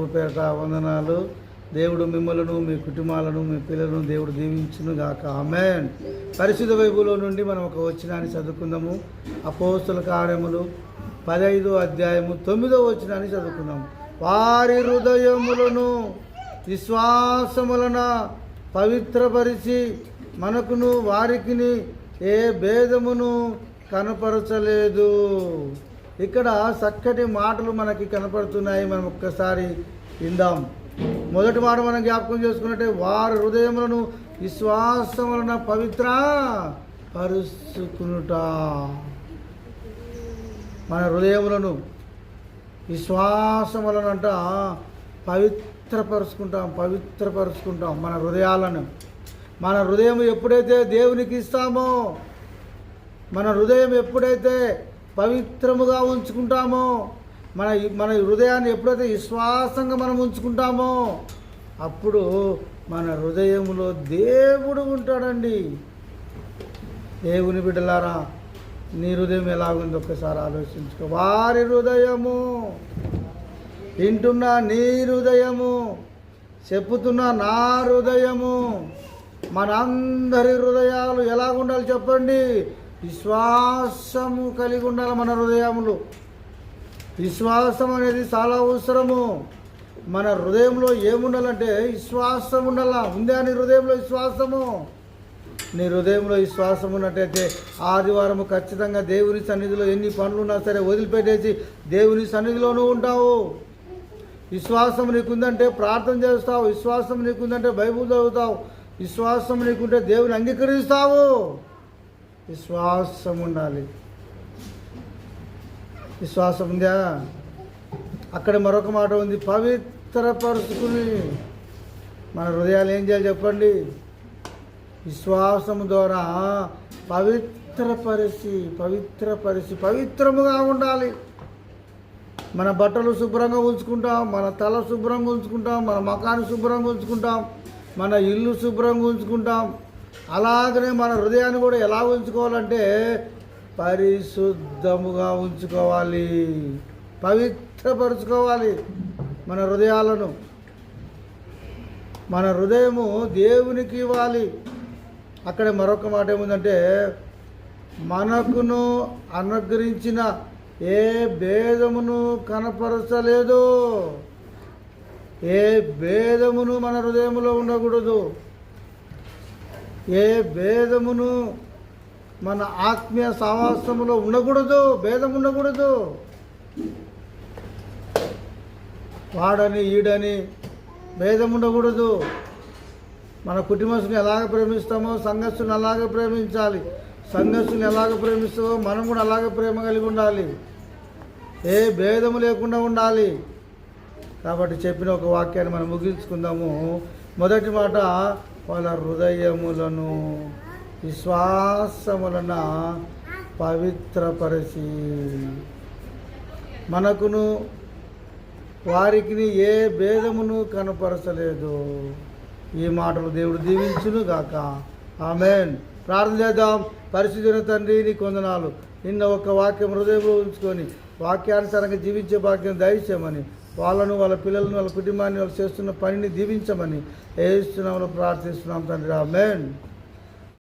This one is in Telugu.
ప్రభు పేరట వందనాలు. దేవుడు మిమ్మలను, మీ కుటుంబాలను, మీ పిల్లలను దేవుడు దీవించును గాక. ఆమేన్. పరిశుద్ధ బైబిల్లో నుండి మనం ఒక వచనాన్ని చదువుకుందాము. అపోస్తల కార్యములు 15వ అధ్యాయము 9వ వచనాన్ని చదువుకుందాము. వారి హృదయములను విశ్వాసములన పవిత్రపరిచి మనకును వారికిని ఏ భేదమును కనపరచలేదు. ఇక్కడ చక్కటి మాటలు మనకి కనపడుతున్నాయి. మనం ఒక్కసారి విందాం. మొదటి మాట మనం జ్ఞాపకం చేసుకున్నట్టే, వారి హృదయములను విశ్వాసం వలన పవిత్ర పరుచుకునుట. మన హృదయములను విశ్వాసం వలనంట పవిత్రపరుచుకుంటాం మన హృదయాలను. మన హృదయం ఎప్పుడైతే దేవునికి ఇస్తామో, మన హృదయం ఎప్పుడైతే పవిత్రముగా ఉంచుకుంటామో, మన హృదయాన్ని ఎప్పుడైతే విశ్వాసంగా మనం ఉంచుకుంటామో, అప్పుడు మన హృదయంలో దేవుడు ఉంటాడండి. దేవుని బిడ్డలారా, నీ హృదయం ఎలాగుంది ఒక్కసారి ఆలోచించుకో. వారి హృదయము వింటున్నా, నీ హృదయము చెప్పుతున్నా, నా హృదయము, మనందరి హృదయాలు ఎలాగుండాలి చెప్పండి? విశ్వాసము కలిగి ఉండాలి మన హృదయములు. విశ్వాసం అనేది చాలా అవసరము. మన హృదయంలో ఏముండాలంటే విశ్వాసం ఉండాలా. ఉందా నీ హృదయంలో విశ్వాసము? నీ హృదయంలో విశ్వాసం ఉన్నట్టయితే ఆదివారం ఖచ్చితంగా దేవుని సన్నిధిలో ఎన్ని పనులున్నా సరే వదిలిపెట్టేసి దేవుని సన్నిధిలోనూ ఉంటావు. విశ్వాసం నీకుందంటే ప్రార్థన చేస్తావు. విశ్వాసం నీకుందంటే బైబిల్ చదువుతావు. విశ్వాసం నీకుంటే దేవుని అంగీకరిస్తావు. విశ్వాసం ఉండాలి. విశ్వాసం ఉందా? అక్కడ మరొక మాట ఉంది, పవిత్రపరుచుకుని. మన హృదయాలు ఏం చేయాలి చెప్పండి? విశ్వాసం ద్వారా పవిత్రముగా ఉండాలి. మన బట్టలు శుభ్రంగా ఉంచుకుంటాం, మన తల శుభ్రంగా ఉంచుకుంటాం, మన మకాన్ని శుభ్రంగా ఉంచుకుంటాం, మన ఇల్లు శుభ్రంగా ఉంచుకుంటాం. అలాగనే మన హృదయాన్ని కూడా ఎలా ఉంచుకోవాలంటే పరిశుద్ధముగా ఉంచుకోవాలి, పవిత్రపరుచుకోవాలి మన హృదయాలను. మన హృదయము దేవునికి ఇవ్వాలి. అక్కడ మరొక మాట ఏముందంటే, మనకును అనుగ్రహించిన ఏ భేదమును కనపరచలేదు. ఏ భేదమును మన హృదయంలో ఉండకూడదు. ఏ భేదమును మన ఆత్మీయ సహవాసములో ఉండకూడదు. భేదం ఉండకూడదు. వాడని ఈడని భేదం ఉండకూడదు. మన కుటుంబస్తుని ఎలాగ ప్రేమిస్తామో సంఘస్థుని అలాగే ప్రేమించాలి. సంఘస్థుని ఎలాగ ప్రేమిస్తామో మనం కూడా అలాగే ప్రేమ కలిగి ఉండాలి. ఏ భేదము లేకుండా ఉండాలి. కాబట్టి చెప్పిన ఒక వాక్యాన్ని మనం ముగించుకుందాము. మొదటి మాట, వాళ్ళ హృదయములను విశ్వాసములన పవిత్రపరిచి మనకును వారికి ఏ భేదమును కనపరచలేదు. ఈ మాటలు దేవుడు దీవించును గాక. ఆమేన్. ప్రార్థన చేద్దాం. పరిశుద్ధుల తండ్రి, నీ వందనాలు. నిన్న ఒక వాక్యం హృదయంలో ఉంచుకొని వాక్యానుసారంగా జీవించే భాగ్యం దయచేయమని, వాళ్ళను, వాళ్ళ పిల్లలను, వాళ్ళ కుటుంబాన్ని, వాళ్ళు చేస్తున్న పనిని దీవించమని యేసు నామములో ప్రార్థిస్తున్నాం తండ్రి. ఆమేన్.